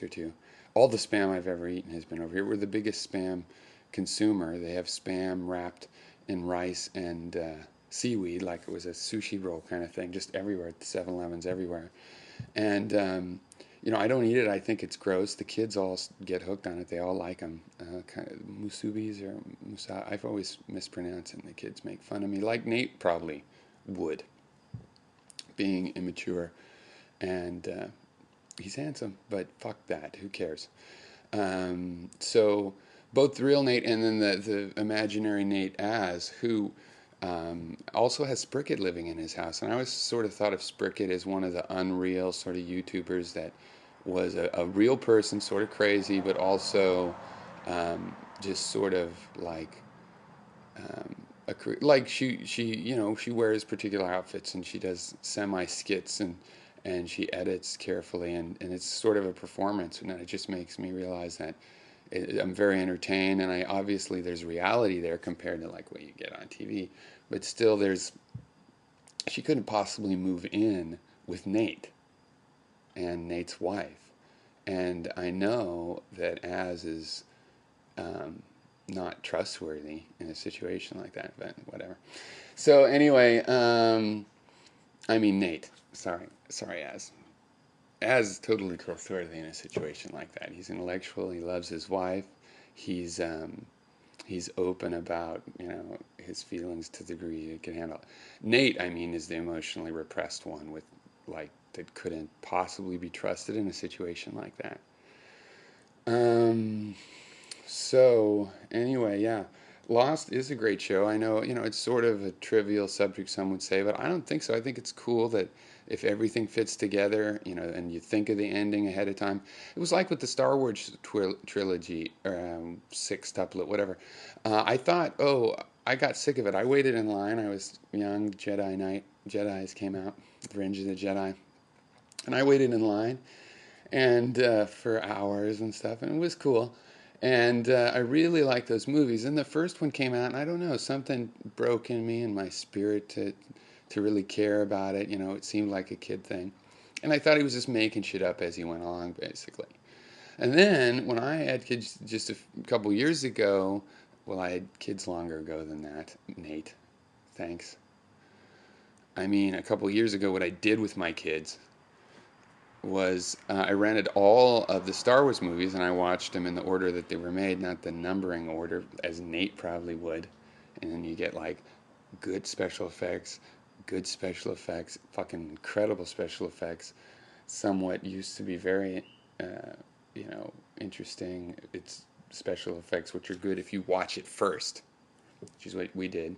or two. All the spam I've ever eaten has been over here. We're the biggest spam consumer. They have spam wrapped in rice and seaweed, like it was a sushi roll kind of thing, just everywhere at the 7-Elevens, everywhere. And I don't eat it. I think it's gross. The kids all get hooked on it. They all like them. Kind of musubis or musa. I've always mispronounced it, and the kids make fun of me, like Nate probably would, being immature. And he's handsome, but fuck that. Who cares? So both the real Nate and then the imaginary Nate as who also has Spricket living in his house. And I always sort of thought of Spricket as one of the unreal sort of YouTubers that was a real person, sort of crazy, but also just sort of like like she wears particular outfits and she does semi skits and she edits carefully and it's sort of a performance and it just makes me realize that I'm very entertained and I obviously there's reality there compared to like what you get on TV, but still there's she couldn't possibly move in with Nate and Nate's wife, and I know that Az is um, not trustworthy in a situation like that, but whatever. So anyway, I mean Nate. Sorry, Az totally trustworthy in a situation like that. He's intellectual. He loves his wife. He's he's open about his feelings to the degree he can handle. Nate, I mean, is the emotionally repressed one with like that couldn't possibly be trusted in a situation like that. Um, so anyway, yeah, Lost is a great show. I know, it's sort of a trivial subject, some would say, but I don't think so. I think it's cool that if everything fits together, and you think of the ending ahead of time. It was like with the Star Wars trilogy, sextuplet, whatever. I thought, oh, I got sick of it. I waited in line. I was young. Jedi Knight, Jedi's came out, Revenge of the Jedi, and I waited in line and for hours and stuff, and it was cool. And I really liked those movies. And the first one came out, and I don't know, something broke in me and my spirit to really care about it. It seemed like a kid thing, and I thought he was just making shit up as he went along, basically. And then when I had kids just a couple years ago, well, I had kids longer ago than that, Nate. Thanks. I mean, a couple years ago, what I did with my kids was I rented all of the Star Wars movies and I watched them in the order that they were made, not the numbering order, as Nate probably would. And then you get like good special effects, fucking incredible special effects. Somewhat used to be very, interesting. It's special effects which are good if you watch it first, which is what we did.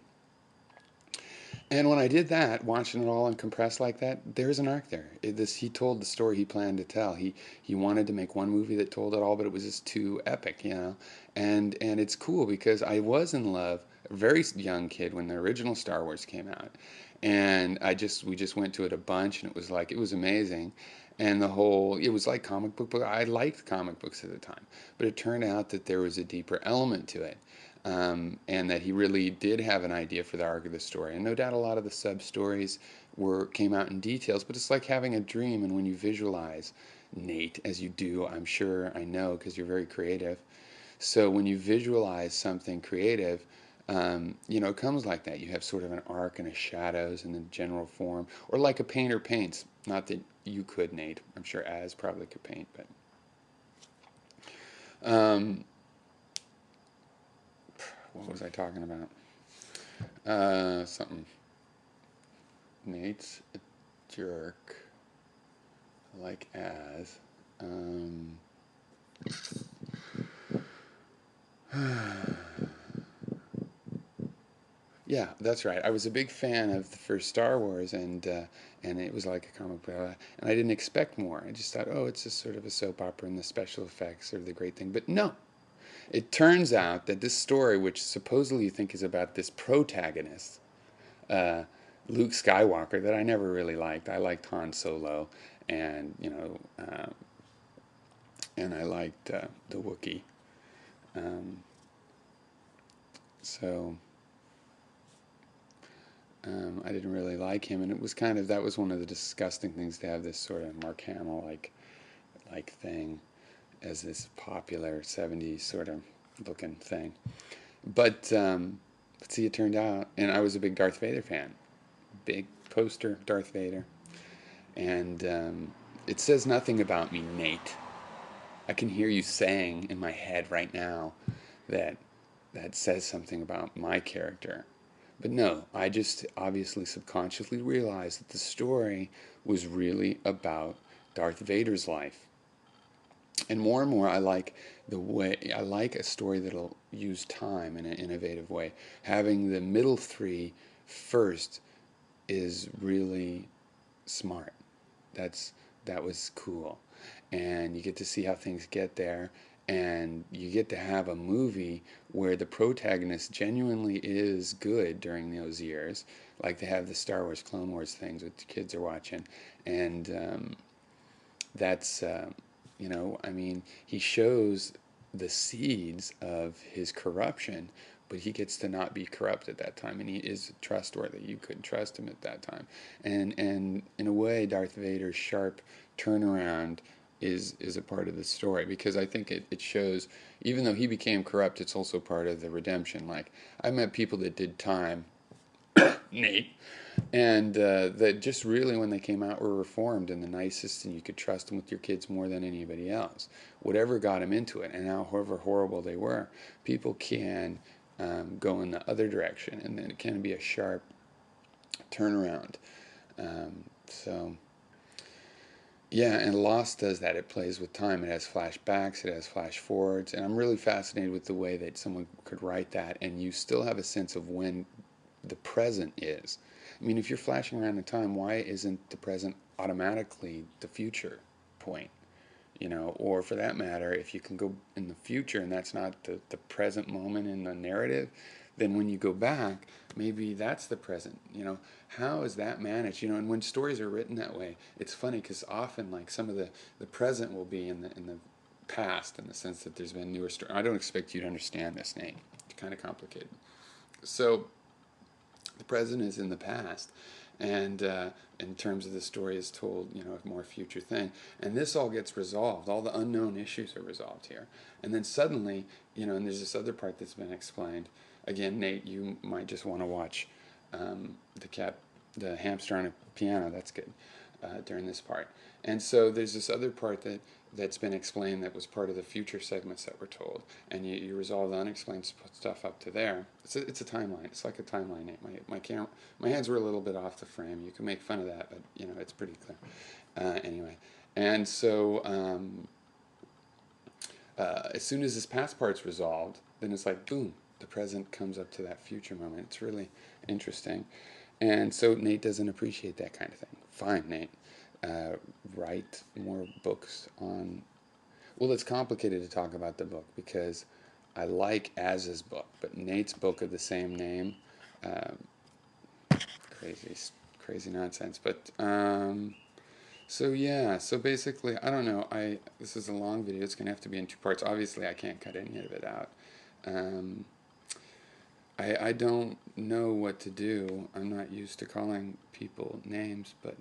And when I did that, watching it all in compressed like that, there's an arc there. He told the story he planned to tell. He wanted to make one movie that told it all, but it was just too epic. And it's cool because I was in love, a very young kid when the original Star Wars came out, and we just went to it a bunch, and it was amazing. And it was like comic book. I liked comic books at the time, but it turned out that there was a deeper element to it, and that he really did have an idea for the arc of the story. And no doubt a lot of the sub stories came out in details, but it's like having a dream. And when you visualize, Nate, as you do, I'm sure I know because you're very creative. So when you visualize something creative, it comes like that. You have sort of an arc and a shadows and the general form, or like a painter paints. Not that you could, Nate. I'm sure Az probably could paint, but um, what was I talking about? Something. Nate's a jerk, like Az. Um, yeah, that's right. I was a big fan of the first Star Wars, and it was like a comic book, and I didn't expect more. I just thought, oh, it's just sort of a soap opera, and the special effects are the great thing. But no, it turns out that this story, which supposedly you think is about this protagonist, uh, Luke Skywalker, that I never really liked. I liked Han Solo, and and I liked the Wookiee. Um, so I didn't really like him, and it was that was one of the disgusting things to have this sort of Mark Hamill like thing. as this popular 70s sort of looking thing. But see, it turned out, and I was a big Darth Vader fan, big poster Darth Vader, and it says nothing about me, Nate. I can hear you saying in my head right now that that says something about my character. But no, I just obviously subconsciously realized that the story was really about Darth Vader's life. And more, I like the way I like a story that'll use time in an innovative way. Having the middle three first is really smart. That's that was cool, and you get to see how things get there, and you get to have a movie where the protagonist genuinely is good during those years, like they have the Star Wars Clone Wars things that the kids are watching, and that's I mean, he shows the seeds of his corruption, but he gets to not be corrupt at that time, and he is trustworthy. You could trust him at that time, and in a way, Darth Vader's sharp turnaround is a part of the story, because I think it shows, even though he became corrupt, it's also part of the redemption. Like, I met people that did time, Nate, and that just really, when they came out, were reformed and the nicest, and you could trust them with your kids more than anybody else. Whatever got them into it, and however horrible they were, people can go in the other direction, and then it can be a sharp turnaround. So yeah, and Lost does that. It plays with time. It has flashbacks, it has flash forwards, and I'm really fascinated with the way that someone could write that, and you still have a sense of when the present is. I mean, if you're flashing around in time, why isn't the present automatically the future point? Or for that matter, if you can go in the future and that's not the present moment in the narrative, then when you go back, maybe that's the present. How is that managed? And when stories are written that way, it's funny because often, like, some of the present will be in the past, in the sense that there's been newer story. I don't expect you to understand this, Nate. It's kind of complicated. So the present is in the past, and in terms of the story is told, a more future thing, and this all gets resolved. All the unknown issues are resolved here, and then suddenly, and there's this other part that's been explained. Again, Nate, you might just want to watch the hamster on a piano. That's good during this part. And so there's this other part that's been explained that was part of the future segments that were told, and you resolve the unexplained stuff up to there. It's a timeline. It's like a timeline. My hands were a little bit off the frame. You can make fun of that, but it's pretty clear. Anyway, and so as soon as this past part's resolved, then it's like boom, the present comes up to that future moment. It's really interesting. And so Nate doesn't appreciate that kind of thing. Fine, Nate. Write more books on. Well, it's complicated to talk about the book because I like Az's book, but Nate's book of the same name, crazy, crazy nonsense. But so yeah, so basically, I don't know. This is a long video. It's gonna have to be in two parts. Obviously, I can't cut any of it out. Um, I don't know what to do. I'm not used to calling people names, but